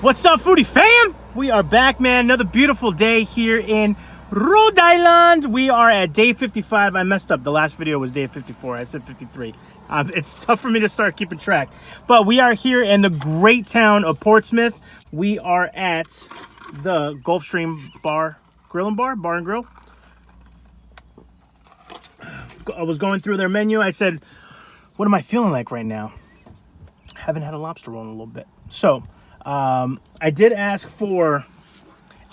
What's up, foodie fam? We are back, man. Another beautiful day here in Rhode Island. We are at day 55. I messed up. The last video was day 54. I said 53. It's tough for me to start keeping track. But we are here in the great town of Portsmouth. We are at the Gulfstream Bar and Grill. I was going through their menu. I said, what am I feeling like right now? Haven't had a lobster roll in a little bit. So I did ask for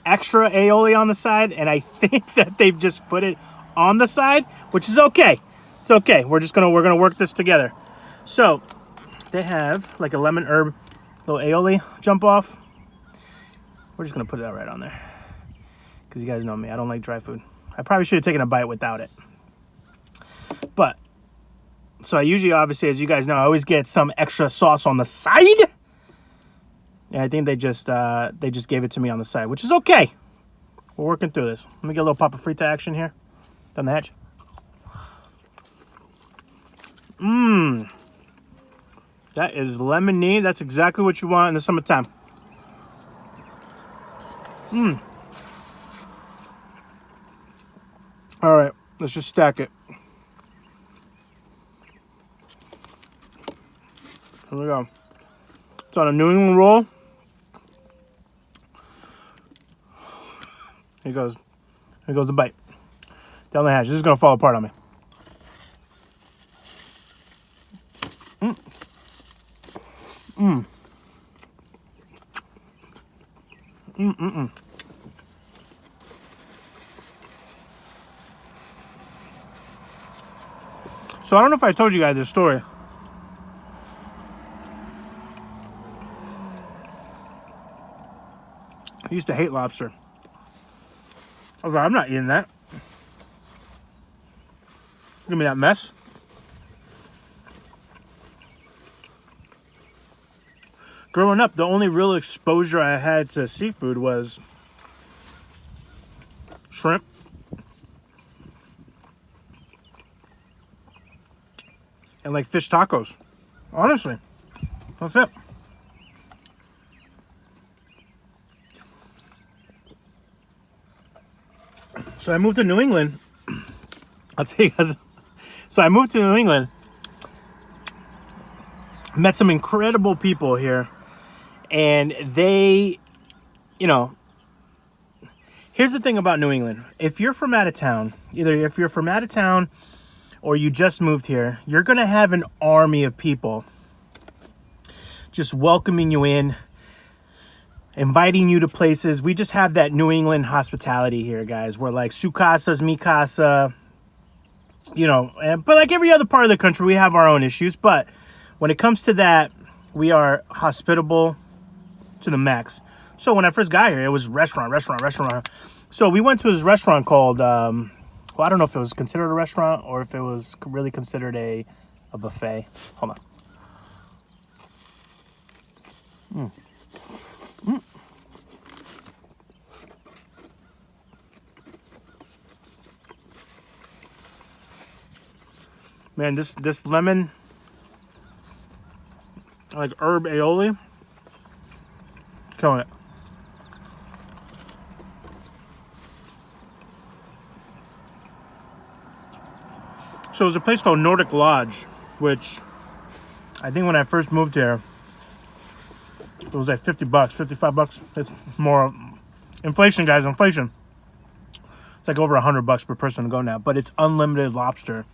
extra aioli on the side, and I think that they've just put it on the side, which is okay. It's okay. We're gonna work this together. So they have like a lemon herb little aioli jump off. We're just gonna put that right on there because you guys know me. I don't like dry food. I probably should have taken a bite without it. But so I usually, obviously, as you guys know, I always get some extra sauce on the side. And I think they just gave it to me on the side, which is okay. We're working through this. Let me get a little pop of frita action here. Down the hatch. That is lemony. That's exactly what you want in the summertime. All right, let's just stack it. Here we go. It's on a New England roll. Here goes. Here goes the bite. Down the hatch. This is going to fall apart on me. So I don't know if I told you guys this story. I used to hate lobster. I was like, I'm not eating that. Give me that mess. Growing up, the only real exposure I had to seafood was shrimp and like fish tacos. Honestly, that's it. So I moved to New England. I'll tell you guys. So I moved to New England. Met some incredible people here. And they, you know, here's the thing about New England. If you're from out of town, either if you're from out of town or you just moved here, you're going to have an army of people just welcoming you in, inviting you to places. We just have that New England hospitality here, guys. We're like, su casa's mi casa, you know. But like every other part of the country, we have our own issues. But when it comes to that, we are hospitable to the max. So when I first got here, it was restaurant. So we went to this restaurant called, well, I don't know if it was considered a restaurant or if it was really considered a buffet. Hold on. Man, this lemon, like herb aioli, killing it. So there's a place called Nordic Lodge, which I think when I first moved here, it was like $50, $55. It's more inflation, guys, inflation. It's like over $100 per person to go now, but it's unlimited lobster.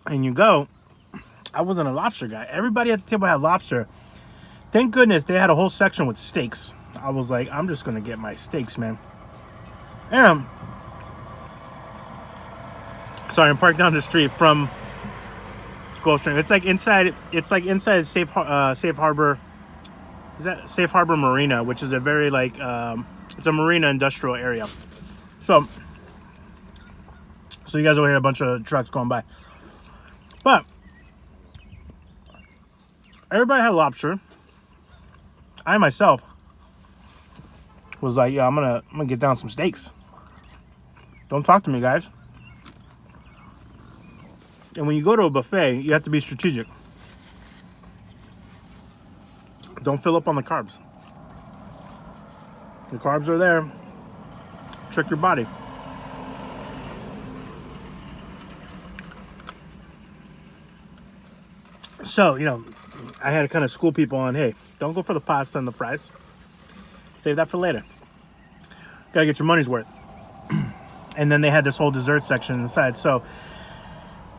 And you go, I wasn't a lobster guy. Everybody at the table had lobster. Thank goodness they had a whole section with steaks. I was like, I'm just going to get my steaks, man. And, sorry, I'm parked down the street from Gulfstream. It's like inside Safe Harbor. Is that Safe Harbor Marina, which is a very like, it's a marina industrial area. So you guys will hear a bunch of trucks going by. But everybody had lobster. I myself was like, yeah, I'm gonna get down some steaks. Don't talk to me, guys. And when you go to a buffet, you have to be strategic. Don't fill up on the carbs. The carbs are there. Trick your body. So, you know, I had to kind of school people on, hey, don't go for the pasta and the fries. Save that for later. Gotta get your money's worth. And then they had this whole dessert section inside. So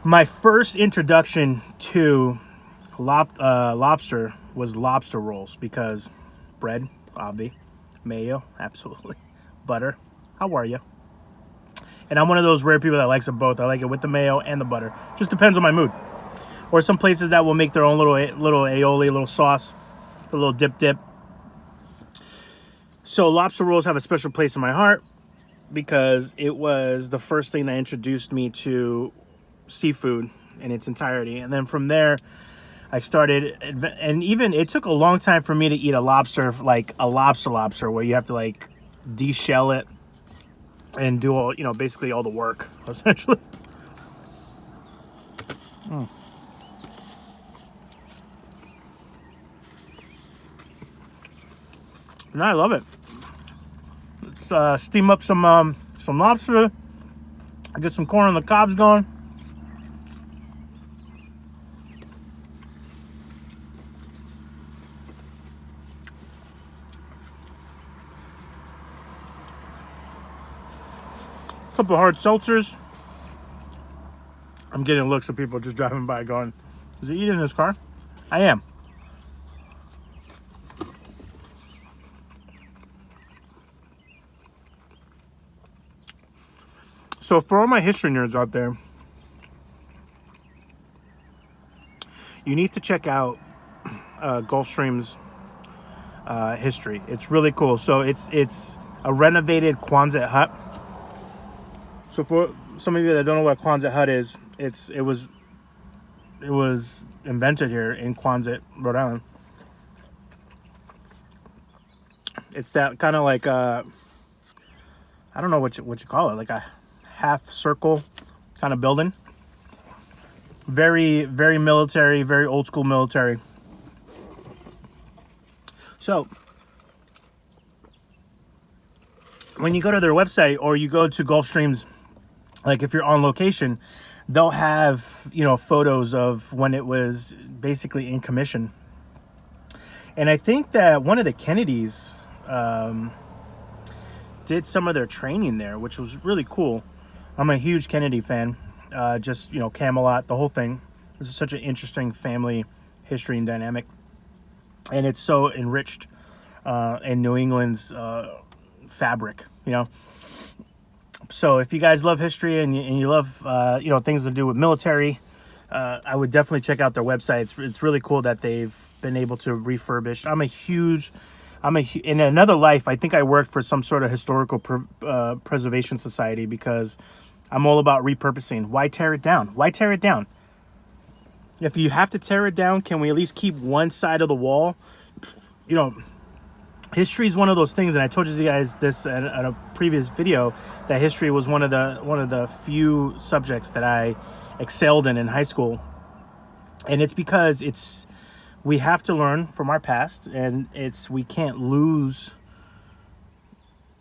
my first introduction to lobster was lobster rolls, because bread, obvi, mayo, absolutely, butter. How are you? And I'm one of those rare people that likes them both. I like it with the mayo and the butter. Just depends on my mood. Or some places that will make their own little aioli, little sauce, a little dip. So lobster rolls have a special place in my heart because it was the first thing that introduced me to seafood in its entirety. And then from there, I started, and even it took a long time for me to eat a lobster, like a lobster, where you have to like de-shell it and do all, you know, basically all the work, essentially. And I love it. Let's steam up some lobster. Get some corn on the cobs going. Couple of hard seltzers. I'm getting looks of people just driving by going, is he eating in his car? I am. So for all my history nerds out there, you need to check out Gulfstream's history. It's really cool. So it's a renovated Quonset hut. So for some of you that don't know what a Quonset hut is, it was invented here in Quonset, Rhode Island. It's that kind of like I don't know what you call it, like a half circle kind of building. Very, very military, very old school military. So when you go to their website or you go to Gulfstream's, like if you're on location, they'll have, you know, photos of when it was basically in commission. And I think that one of the Kennedys did some of their training there, which was really cool. I'm a huge Kennedy fan. Just, you know, Camelot, the whole thing. This is such an interesting family history and dynamic. And it's so enriched in New England's fabric, you know. So if you guys love history and you love, you know, things to do with military, I would definitely check out their website. It's really cool that they've been able to refurbish. In another life, I think I worked for some sort of historical preservation society, because I'm all about repurposing. Why tear it down? Why tear it down? If you have to tear it down, can we at least keep one side of the wall? You know, history is one of those things, and I told you guys this in a previous video, that history was one of the few subjects that I excelled in high school. And it's because we have to learn from our past, and we can't lose,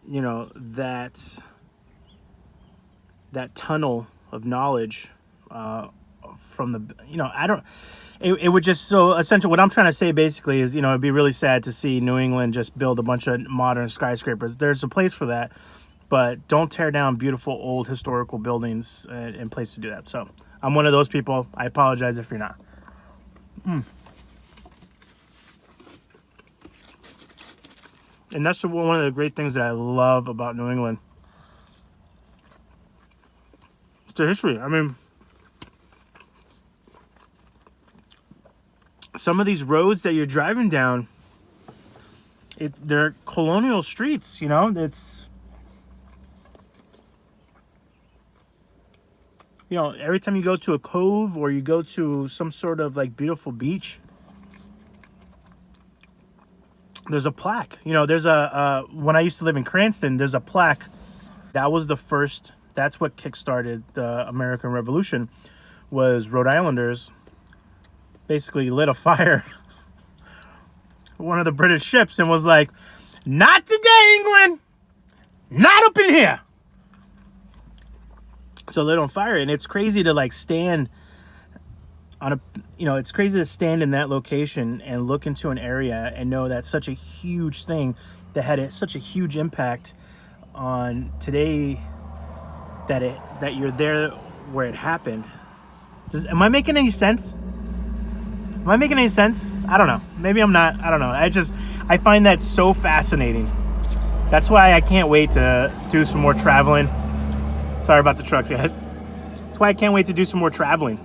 you know, that tunnel of knowledge from the, you know, it would just, so essentially what I'm trying to say basically is, you know, it'd be really sad to see New England just build a bunch of modern skyscrapers. There's a place for that, but don't tear down beautiful old historical buildings in place to do that. So I'm one of those people. I apologize if you're not. And that's one of the great things that I love about New England. It's the history. I mean, some of these roads that you're driving down, they're colonial streets, you know? It's, you know, every time you go to a cove or you go to some sort of like beautiful beach, there's a plaque. You know, there's when I used to live in Cranston, there's a plaque. That was the first, that's what kickstarted the American Revolution, was Rhode Islanders basically lit a fire one of the British ships and was like, "Not today, England! Not up in here!" So lit on fire, and it's crazy to like stand on a, it's crazy to stand in that location and look into an area and know that such a huge thing that had such a huge impact on today, that you're there where it happened. Am I making any sense? Am I making any sense? I don't know. Maybe I'm not. I don't know. I find that so fascinating. That's why I can't wait to do some more traveling. Sorry about the trucks, guys. That's why I can't wait to do some more traveling,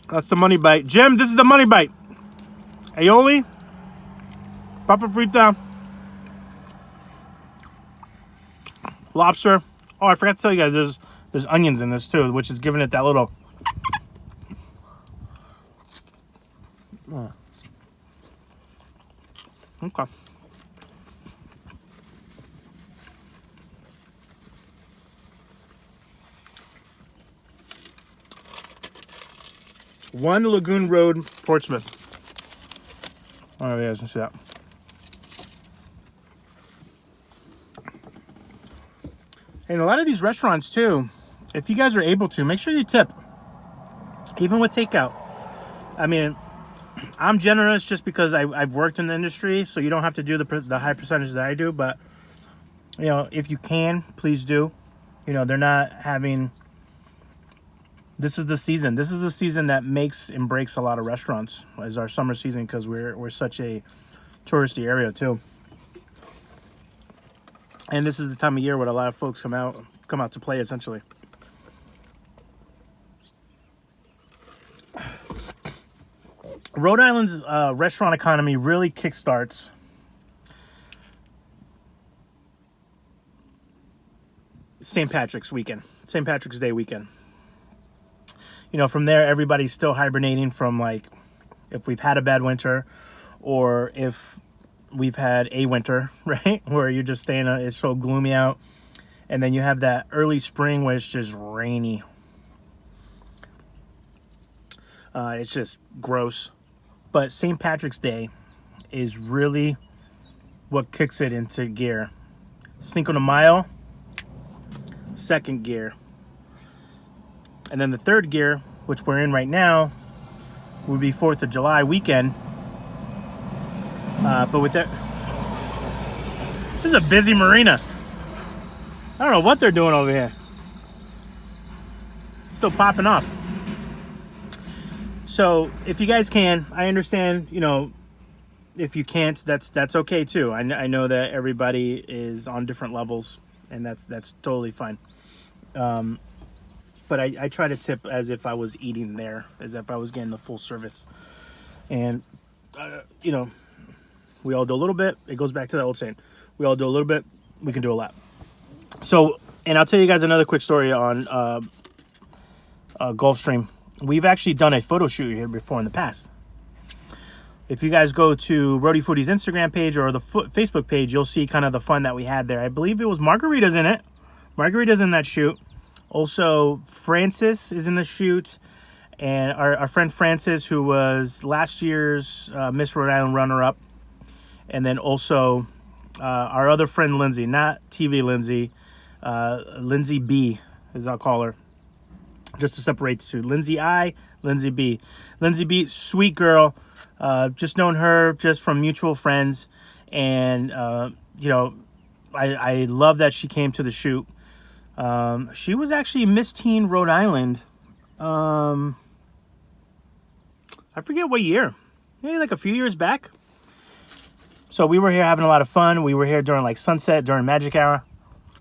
That's the money bite. Jim, this is the money bite. Aioli, papa frita, lobster. Oh, I forgot to tell you guys, there's onions in this too, which is giving it that little. Okay. One Lagoon Road, Portsmouth. Oh, yeah, let's see that. And a lot of these restaurants, too, if you guys are able to, make sure you tip. Even with takeout. I mean, I'm generous just because I've worked in the industry, so you don't have to do the high percentage that I do. But, if you can, please do. They're not having... This is the season. This is the season that makes and breaks a lot of restaurants, as our summer season, because we're such a touristy area too. And this is the time of year where a lot of folks come out to play, essentially. Rhode Island's restaurant economy really kickstarts St. Patrick's Day weekend. From there, everybody's still hibernating from, like, if we've had a bad winter or if we've had a winter, right? Where you're just staying, it's so gloomy out. And then you have that early spring where it's just rainy. It's just gross. But St. Patrick's Day is really what kicks it into gear. Cinco de Mayo, second gear. And then the third gear, which we're in right now, would be 4th of July weekend. But with that, this is a busy marina. I don't know what they're doing over here. It's still popping off. So if you guys can, I understand, if you can't, that's okay too. I know that everybody is on different levels, and that's totally fine. But I try to tip as if I was eating there, as if I was getting the full service. And, we all do a little bit. It goes back to that old saying. We all do a little bit. We can do a lot. So, and I'll tell you guys another quick story on Gulfstream. We've actually done a photo shoot here before in the past. If you guys go to Rhode Foodie's Instagram page or the Facebook page, you'll see kind of the fun that we had there. I believe it was margaritas in it. Margaritas in that shoot. Also, Francis is in the shoot, and our friend Francis, who was last year's Miss Rhode Island runner-up, and then also our other friend Lindsay, not TV Lindsay, Lindsay B, as I'll call her, just to separate the two. Lindsay I, Lindsay B. Lindsay B, sweet girl, just known her just from mutual friends, and I love that she came to the shoot. She was actually Miss Teen Rhode Island. I forget what year. Maybe like a few years back. So we were here having a lot of fun. We were here during like sunset, during magic hour.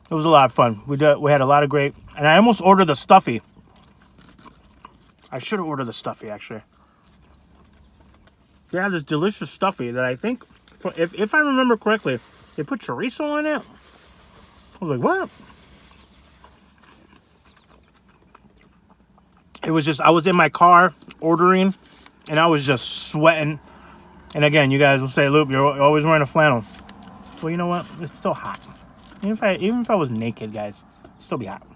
It was a lot of fun. We had a lot of great... And I almost ordered the stuffy. I should have ordered the stuffy, actually. They have this delicious stuffy that I think, if I remember correctly, they put chorizo on it. I was like, what? It was just, I was in my car ordering, and I was just sweating. And again, you guys will say, Loop, you're always wearing a flannel. Well, you know what? It's still hot. Even if I was naked, guys, it'd still be hot.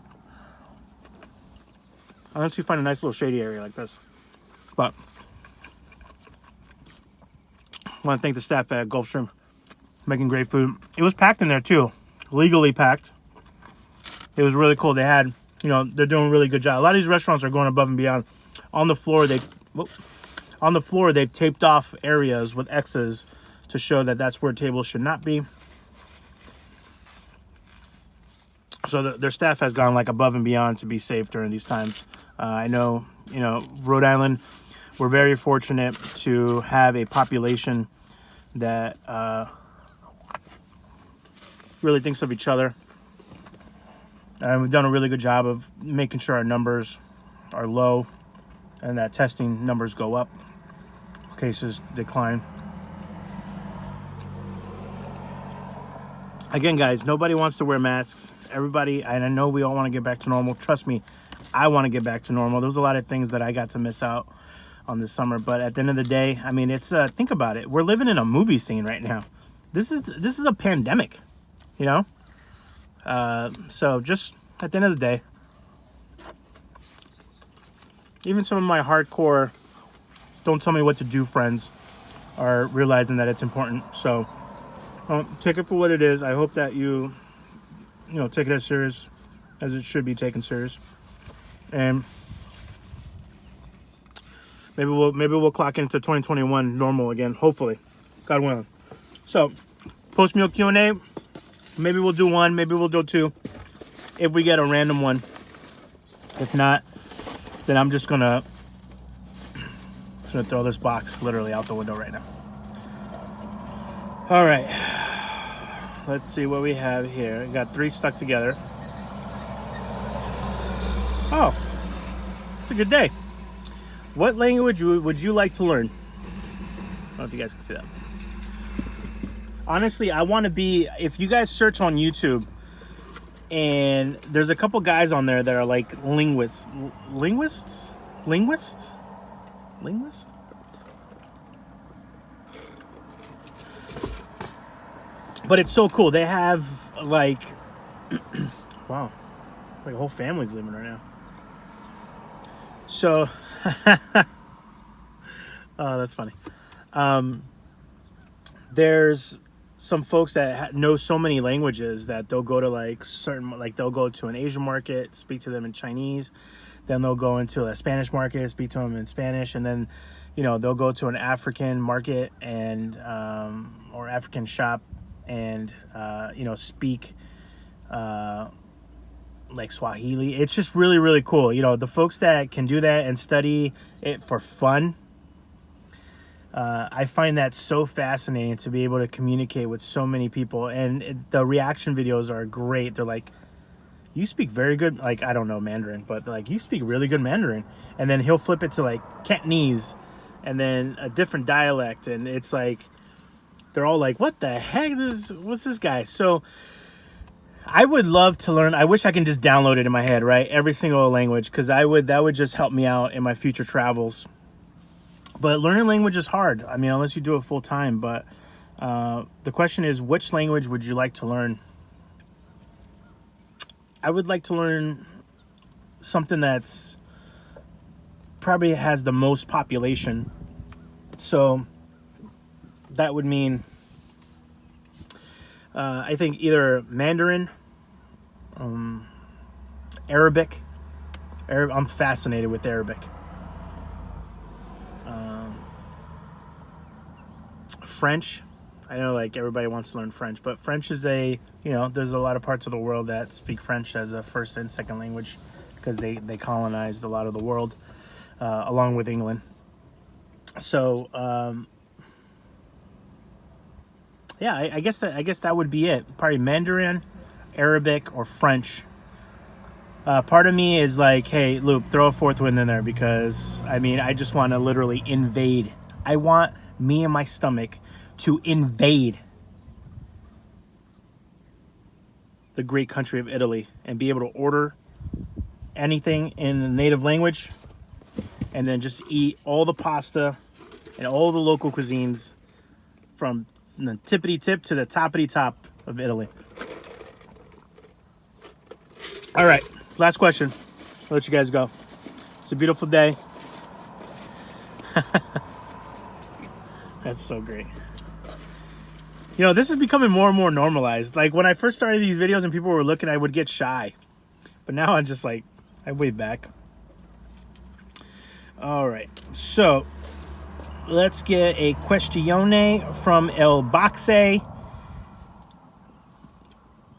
Unless you find a nice little shady area like this. But I want to thank the staff at Gulfstream, making great food. It was packed in there too, legally packed. It was really cool. They had, they're doing a really good job. A lot of these restaurants are going above and beyond. On the floor, they've taped off areas with X's to show that that's where tables should not be. So their staff has gone like above and beyond to be safe during these times. I know, Rhode Island, we're very fortunate to have a population that really thinks of each other. And we've done a really good job of making sure our numbers are low and that testing numbers go up, cases decline. Again, guys, nobody wants to wear masks. Everybody, and I know we all want to get back to normal. Trust me, I want to get back to normal. There's a lot of things that I got to miss out on this summer. But at the end of the day, I mean, it's think about it. We're living in a movie scene right now. This is a pandemic, So just at the end of the day, even some of my hardcore don't tell me what to do friends are realizing that it's important. So take it for what it is. I hope that you take it as serious as it should be taken serious. And maybe we'll clock into 2021 normal again, hopefully. God willing. So, post-meal Q&A. Maybe we'll do one, maybe we'll do two. If we get a random one. If not, then I'm just gonna throw this box literally out the window right now. All right. Let's see what we have here. We got 3 stuck together. Oh, it's a good day. What language would you like to learn? I don't know if you guys can see that. Honestly, I want to be, if you guys search on YouTube, and there's a couple guys on there that are like linguists? But it's so cool. They have like, wow, like a whole family's living right now. So, oh, that's funny. There's some folks that know so many languages that they'll go to they'll go to an Asian market, speak to them in Chinese. Then they'll go into a Spanish market, speak to them in Spanish. And then, they'll go to an African market and, or African shop and, speak, like Swahili. It's just really, really cool. The folks that can do that and study it for fun, I find that so fascinating to be able to communicate with so many people. And the reaction videos are great. They're like, you speak very good, like, I don't know Mandarin, but like, you speak really good Mandarin. And then he'll flip it to like Cantonese and then a different dialect. And it's like, they're all like, what the heck? What's this guy? So I would love to learn. I wish I can just download it in my head, right? Every single language, because that would just help me out in my future travels. But learning language is hard. I mean, unless you do it full time. But the question is, which language would you like to learn? I would like to learn something that's probably has the most population. So that would mean, I think either Mandarin, Arabic. I'm fascinated with Arabic. French. I know like everybody wants to learn French, but French is there's a lot of parts of the world that speak French as a first and second language because they colonized a lot of the world along with England. So yeah, I guess that would be it. Probably Mandarin, Arabic, or French. Part of me is like, hey, Luke, throw a fourth one in there because I just want to literally invade. I want me and my stomach to invade the great country of Italy and be able to order anything in the native language and then just eat all the pasta and all the local cuisines from the tippity tip to the toppity top of Italy. All right, last question. I'll let you guys go. It's a beautiful day. That's so great. You know, this is becoming more and more normalized. Like when I first started these videos and people were looking, I would get shy. But now I'm just like, I wave back. All right, so let's get a questione from El Boxe.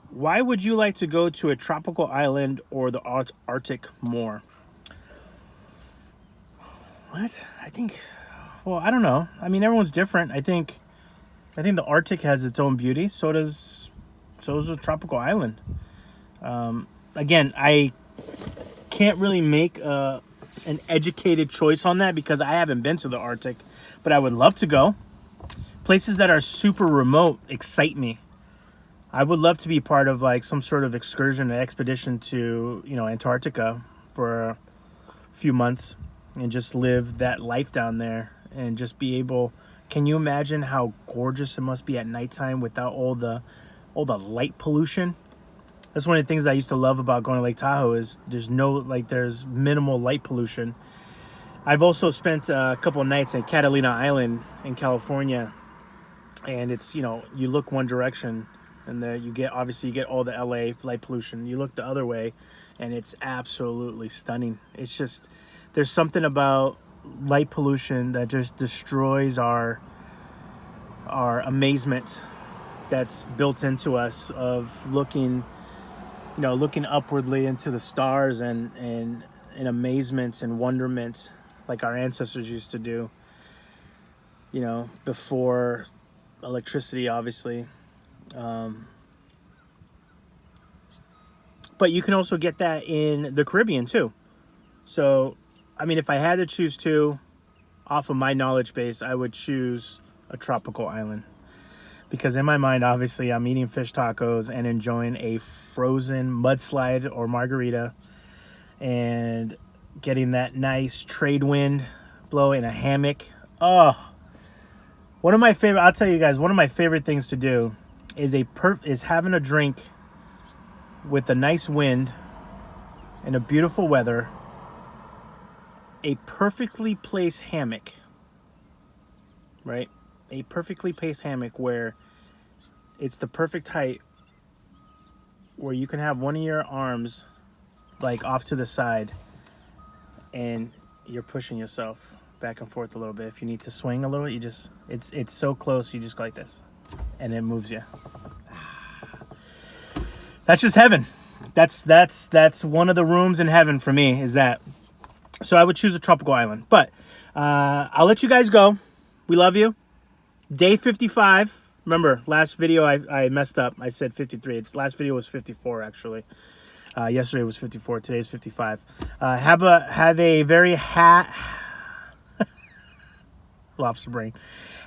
Why would you like to go to a tropical island or the Arctic more? What? I think, well, I don't know. I mean, everyone's different. I think the Arctic has its own beauty. So does a tropical island. Again, I can't really make an educated choice on that because I haven't been to the Arctic, but I would love to go. Places that are super remote excite me. I would love to be part of like some sort of excursion or expedition to, you know, Antarctica for a few months and just live that life down there and just be able. Can you imagine how gorgeous it must be at nighttime without all the light pollution? That's one of the things I used to love about going to Lake Tahoe is there's minimal light pollution. I've also spent a couple of nights at Catalina Island in California, and it's, you know, you look one direction and there you get all the LA light pollution. You look the other way and it's absolutely stunning. It's just, there's something about light pollution that just destroys our amazement that's built into us of looking upwardly into the stars and in amazement and wonderment like our ancestors used to do, you know, before electricity, obviously. But you can also get that in the Caribbean too. So, I mean, if I had to choose two off of my knowledge base, I would choose a tropical island. Because in my mind, obviously, I'm eating fish tacos and enjoying a frozen mudslide or margarita and getting that nice trade wind blow in a hammock. Oh, I'll tell you guys, one of my favorite things to do is having a drink with a nice wind and a beautiful weather, a perfectly placed hammock, right? A perfectly placed hammock where it's the perfect height where you can have one of your arms like off to the side and you're pushing yourself back and forth a little bit. If you need to swing a little, it's so close, you just go like this and it moves you. That's just heaven. That's one of the rooms in heaven for me, is that. So I would choose a tropical island. But I'll let you guys go. We love you. Day 55. Remember, last video I messed up. I said 53. Last video was 54, actually. Yesterday was 54. Today's 55. Have a very lobster brain.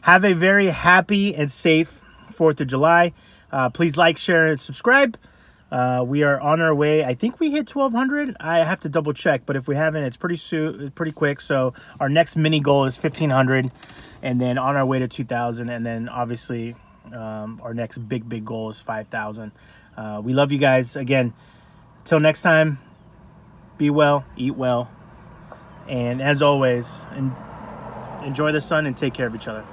Have a very happy and safe 4th of July. Please like, share, and subscribe. We are on our way. I think we hit 1,200. I have to double check, but if we haven't, it's pretty quick. So our next mini goal is 1,500, and then on our way to 2,000, and then obviously our next big goal is 5,000. We love you guys. Again, till next time, be well, eat well, and as always, enjoy the sun and take care of each other.